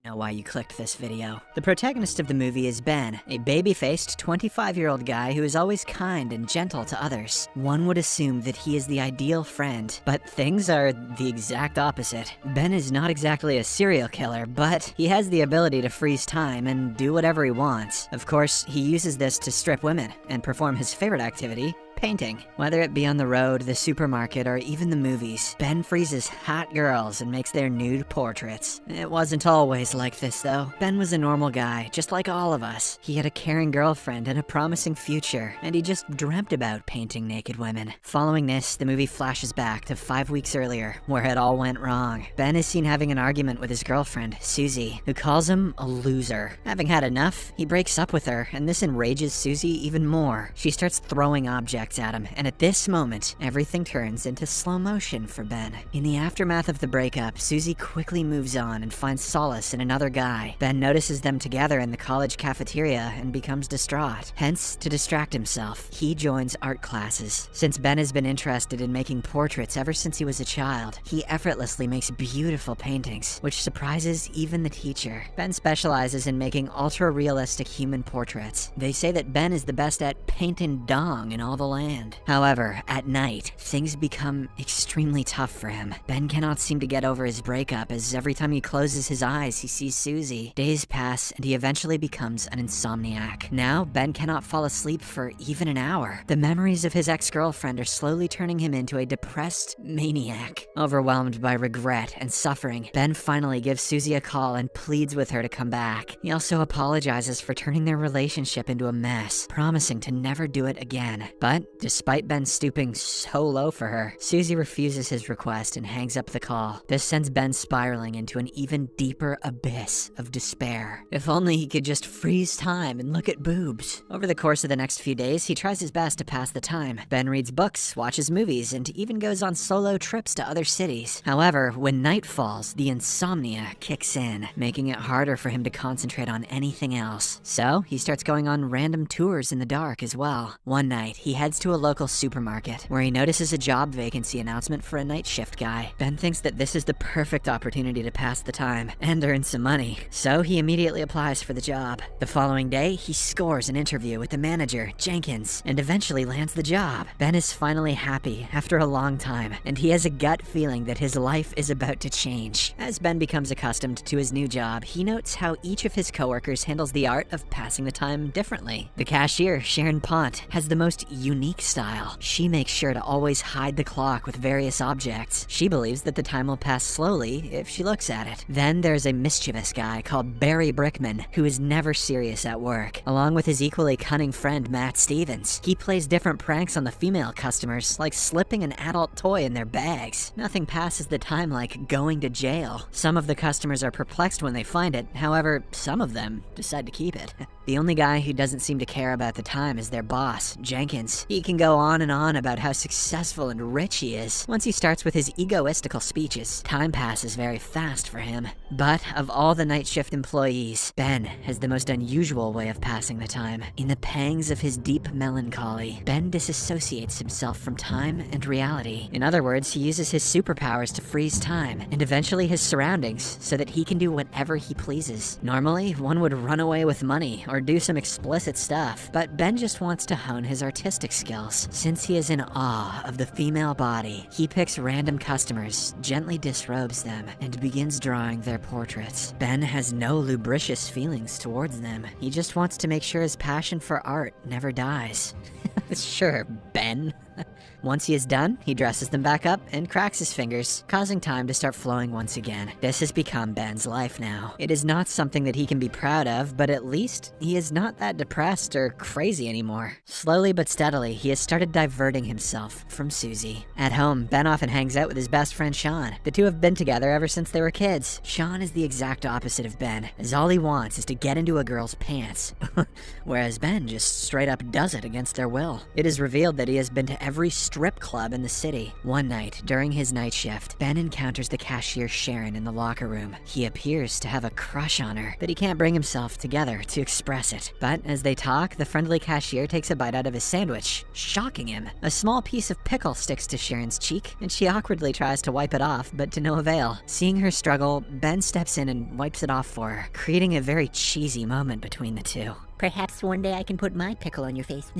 Know why you clicked this video. The protagonist of the movie is Ben, a baby-faced 25-year-old guy who is always kind and gentle to others. One would assume that he is the ideal friend, but things are the exact opposite. Ben is not exactly a serial killer, but he has the ability to freeze time and do whatever he wants. Of course, he uses this to strip women and perform his favorite activity, painting. Whether it be on the road, the supermarket, or even the movies, Ben freezes hot girls and makes their nude portraits. It wasn't always like this though. Ben was a normal guy, just like all of us. He had a caring girlfriend and a promising future, and he just dreamt about painting naked women. Following this, the movie flashes back to 5 weeks earlier, where it all went wrong. Ben is seen having an argument with his girlfriend, Suzy, who calls him a loser. Having had enough, he breaks up with her, and this enrages Suzy even more. She starts throwing objects at him, and at this moment, everything turns into slow motion for Ben. In the aftermath of the breakup, Suzy quickly moves on and finds solace in another guy. Ben notices them together in the college cafeteria and becomes distraught. Hence, to distract himself, he joins art classes. Since Ben has been interested in making portraits ever since he was a child, he effortlessly makes beautiful paintings, which surprises even the teacher. Ben specializes in making ultra-realistic human portraits. They say that Ben is the best at painting dong in all the land. However, at night, things become extremely tough for him. Ben cannot seem to get over his breakup, as every time he closes his eyes, he sees Suzy. Days pass, and he eventually becomes an insomniac. Now, Ben cannot fall asleep for even an hour. The memories of his ex-girlfriend are slowly turning him into a depressed maniac. Overwhelmed by regret and suffering, Ben finally gives Suzy a call and pleads with her to come back. He also apologizes for turning their relationship into a mess, promising to never do it again. But despite Ben stooping so low for her, Suzy refuses his request and hangs up the call. This sends Ben spiraling into an even deeper abyss of despair. If only he could just freeze time and look at boobs. Over the course of the next few days, he tries his best to pass the time. Ben reads books, watches movies, and even goes on solo trips to other cities. However, when night falls, the insomnia kicks in, making it harder for him to concentrate on anything else. So, he starts going on random tours in the dark as well. One night, he heads to a local supermarket, where he notices a job vacancy announcement for a night shift guy. Ben thinks that this is the perfect opportunity to pass the time and earn some money, so he immediately applies for the job. The following day, he scores an interview with the manager, Jenkins, and eventually lands the job. Ben is finally happy after a long time, and he has a gut feeling that his life is about to change. As Ben becomes accustomed to his new job, he notes how each of his coworkers handles the art of passing the time differently. The cashier, Sharon, has the most unique style. She makes sure to always hide the clock with various objects. She believes that the time will pass slowly if she looks at it. Then there's a mischievous guy called Barry Brickman, who is never serious at work. Along with his equally cunning friend Matt Stevens, he plays different pranks on the female customers, like slipping an adult toy in their bags. Nothing passes the time like going to jail. Some of the customers are perplexed when they find it, however, some of them decide to keep it. The only guy who doesn't seem to care about the time is their boss, Jenkins. He can go on and on about how successful and rich he is. Once he starts with his egoistical speeches, time passes very fast for him. But of all the night shift employees, Ben has the most unusual way of passing the time. In the pangs of his deep melancholy, Ben disassociates himself from time and reality. In other words, he uses his superpowers to freeze time, and eventually his surroundings, so that he can do whatever he pleases. Normally, one would run away with money or do some explicit stuff, but Ben just wants to hone his artistic skills. Since he is in awe of the female body, he picks random customers, gently disrobes them, and begins drawing their portraits. Ben has no lubricious feelings towards them. He just wants to make sure his passion for art never dies. Sure, Ben. Once he is done, he dresses them back up and cracks his fingers, causing time to start flowing once again. This has become Ben's life now. It is not something that he can be proud of, but at least he is not that depressed or crazy anymore. Slowly but steadily, he has started diverting himself from Suzy. At home, Ben often hangs out with his best friend Sean. The two have been together ever since they were kids. Sean is the exact opposite of Ben, as all he wants is to get into a girl's pants, whereas Ben just straight up does it against their will. It is revealed that he has been to every strip club in the city. One night, during his night shift, Ben encounters the cashier Sharon in the locker room. He appears to have a crush on her, but he can't bring himself together to express it. But as they talk, the friendly cashier takes a bite out of his sandwich, shocking him. A small piece of pickle sticks to Sharon's cheek, and she awkwardly tries to wipe it off, but to no avail. Seeing her struggle, Ben steps in and wipes it off for her, creating a very cheesy moment between the two. Perhaps one day I can put my pickle on your face.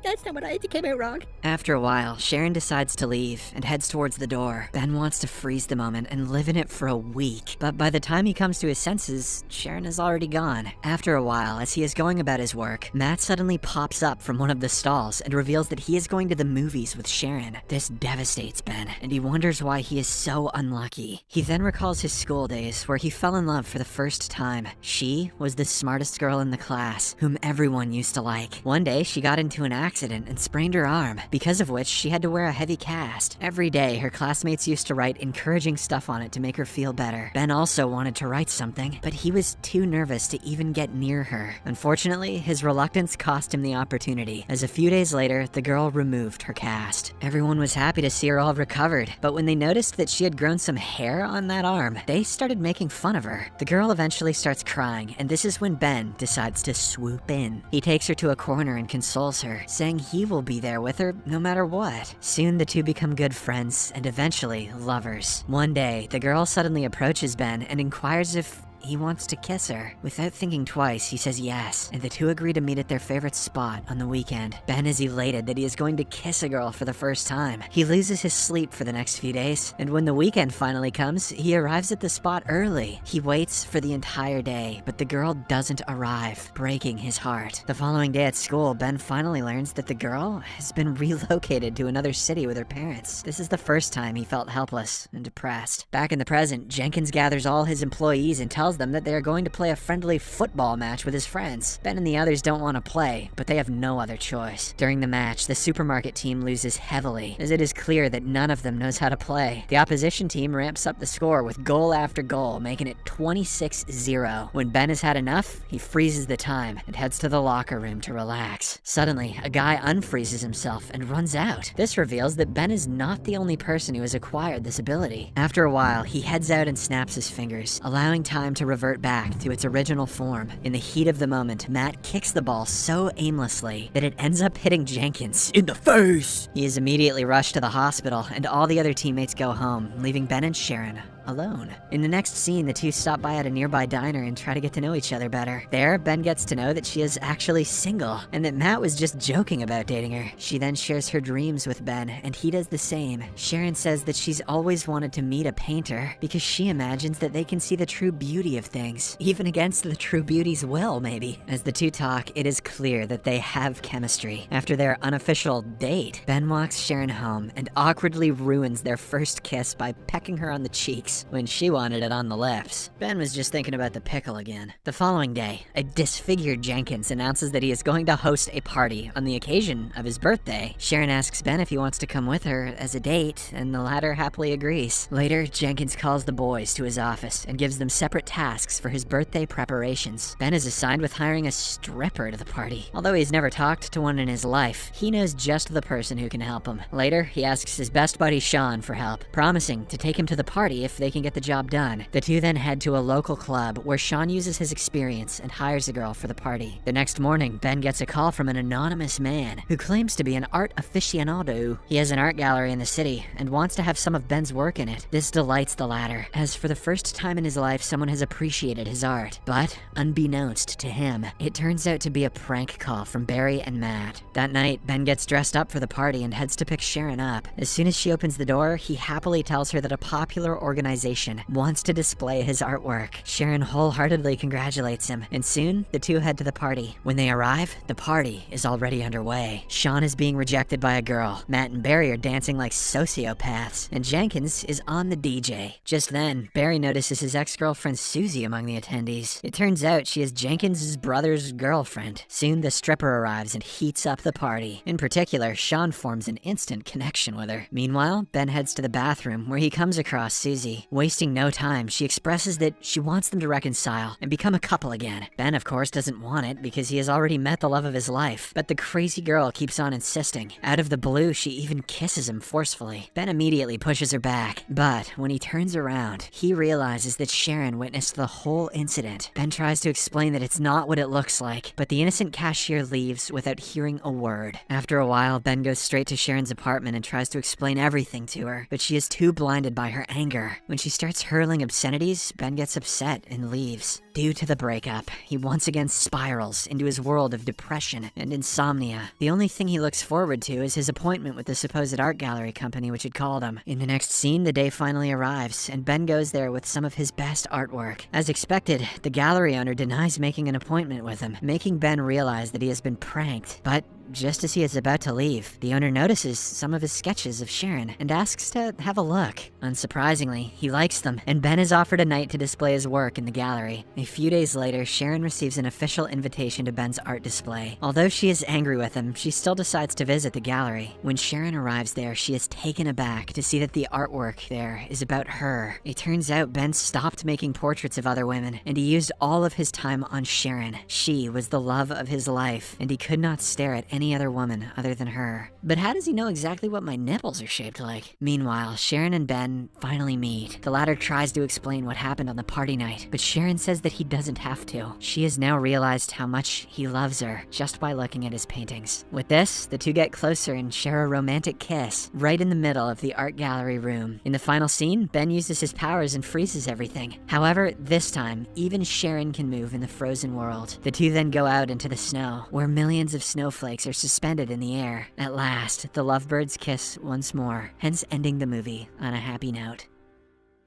That's not what it came out wrong. After a while, Sharon decides to leave and heads towards the door. Ben wants to freeze the moment and live in it for a week, but by the time he comes to his senses, Sharon is already gone. After a while, as he is going about his work, Matt suddenly pops up from one of the stalls and reveals that he is going to the movies with Sharon. This devastates Ben, and he wonders why he is so unlucky. He then recalls his school days where he fell in love for the first time. She was the smartest girl in the class, whom everyone used to like. One day, she got into an accident and sprained her arm, because of which she had to wear a heavy cast. Every day, her classmates used to write encouraging stuff on it to make her feel better. Ben also wanted to write something, but he was too nervous to even get near her. Unfortunately, his reluctance cost him the opportunity, as a few days later, the girl removed her cast. Everyone was happy to see her all recovered, but when they noticed that she had grown some hair on that arm, they started making fun of her. The girl eventually starts crying, and this is when Ben decides to swoop in. He takes her to a corner and consoles her, saying he will be there with her no matter what. Soon the two become good friends and eventually lovers. One day, the girl suddenly approaches Ben and inquires if he wants to kiss her. Without thinking twice, he says yes, and the two agree to meet at their favorite spot on the weekend. Ben is elated that he is going to kiss a girl for the first time. He loses his sleep for the next few days, and when the weekend finally comes, he arrives at the spot early. He waits for the entire day, but the girl doesn't arrive, breaking his heart. The following day at school, Ben finally learns that the girl has been relocated to another city with her parents. This is the first time he felt helpless and depressed. Back in the present, Jenkins gathers all his employees and tells them that they are going to play a friendly football match with his friends. Ben and the others don't want to play, but they have no other choice. During the match, the supermarket team loses heavily, as it is clear that none of them knows how to play. The opposition team ramps up the score with goal after goal, making it 26-0. When Ben has had enough, he freezes the time and heads to the locker room to relax. Suddenly, a guy unfreezes himself and runs out. This reveals that Ben is not the only person who has acquired this ability. After a while, he heads out and snaps his fingers, allowing time to revert back to its original form. In the heat of the moment, Matt kicks the ball so aimlessly that it ends up hitting Jenkins in the face. He is immediately rushed to the hospital, and all the other teammates go home, leaving Ben and Sharon alone. In the next scene, the two stop by at a nearby diner and try to get to know each other better. There, Ben gets to know that she is actually single, and that Matt was just joking about dating her. She then shares her dreams with Ben, and he does the same. Sharon says that she's always wanted to meet a painter, because she imagines that they can see the true beauty of things, even against the true beauty's will, maybe. As the two talk, it is clear that they have chemistry. After their unofficial date, Ben walks Sharon home and awkwardly ruins their first kiss by pecking her on the cheeks when she wanted it on the lips. Ben was just thinking about the pickle again. The following day, a disfigured Jenkins announces that he is going to host a party on the occasion of his birthday. Sharon asks Ben if he wants to come with her as a date, and the latter happily agrees. Later, Jenkins calls the boys to his office and gives them separate tasks for his birthday preparations. Ben is assigned with hiring a stripper to the party. Although he's never talked to one in his life, he knows just the person who can help him. Later, he asks his best buddy Sean for help, promising to take him to the party if they can get the job done. The two then head to a local club where Sean uses his experience and hires a girl for the party. The next morning, Ben gets a call from an anonymous man who claims to be an art aficionado. He has an art gallery in the city and wants to have some of Ben's work in it. This delights the latter, as for the first time in his life, someone has appreciated his art. But, unbeknownst to him, it turns out to be a prank call from Barry and Matt. That night, Ben gets dressed up for the party and heads to pick Sharon up. As soon as she opens the door, he happily tells her that a popular organization wants to display his artwork. Sharon wholeheartedly congratulates him, and soon the two head to the party. When they arrive, the party is already underway. Sean is being rejected by a girl. Matt and Barry are dancing like sociopaths, and Jenkins is on the DJ. Just then, Barry notices his ex-girlfriend Suzy among the attendees. It turns out she is Jenkins' brother's girlfriend. Soon the stripper arrives and heats up the party. In particular, Sean forms an instant connection with her. Meanwhile, Ben heads to the bathroom where he comes across Suzy. Suzy. Wasting no time, she expresses that she wants them to reconcile and become a couple again. Ben, of course, doesn't want it because he has already met the love of his life, but the crazy girl keeps on insisting. Out of the blue, she even kisses him forcefully. Ben immediately pushes her back, but when he turns around, he realizes that Sharon witnessed the whole incident. Ben tries to explain that it's not what it looks like, but the innocent cashier leaves without hearing a word. After a while, Ben goes straight to Sharon's apartment and tries to explain everything to her, but she is too blinded by her anger. When she starts hurling obscenities, Ben gets upset and leaves. Due to the breakup, he once again spirals into his world of depression and insomnia. The only thing he looks forward to is his appointment with the supposed art gallery company which had called him. In the next scene, the day finally arrives, and Ben goes there with some of his best artwork. As expected, the gallery owner denies making an appointment with him, making Ben realize that he has been pranked. But just as he is about to leave, the owner notices some of his sketches of Sharon and asks to have a look. Unsurprisingly, he likes them, and Ben is offered a night to display his work in the gallery. A few days later, Sharon receives an official invitation to Ben's art display. Although she is angry with him, she still decides to visit the gallery. When Sharon arrives there, she is taken aback to see that the artwork there is about her. It turns out Ben stopped making portraits of other women, and he used all of his time on Sharon. She was the love of his life, and he could not stare at any other woman other than her. But how does he know exactly what my nipples are shaped like? Meanwhile, Sharon and Ben finally meet. The latter tries to explain what happened on the party night, but Sharon says that he doesn't have to. She has now realized how much he loves her just by looking at his paintings. With this, the two get closer and share a romantic kiss right in the middle of the art gallery room. In the final scene, Ben uses his powers and freezes everything. However, this time, even Sharon can move in the frozen world. The two then go out into the snow, where millions of snowflakes are suspended in the air. At last, the lovebirds kiss once more, hence ending the movie on a happy note.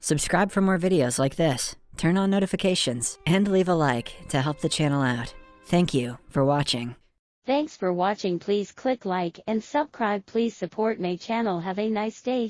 Subscribe for more videos like this, turn on notifications, and leave a like to help the channel out. Thank you for watching. Thanks for watching. Please click like and subscribe. Please support my channel. Have a nice day.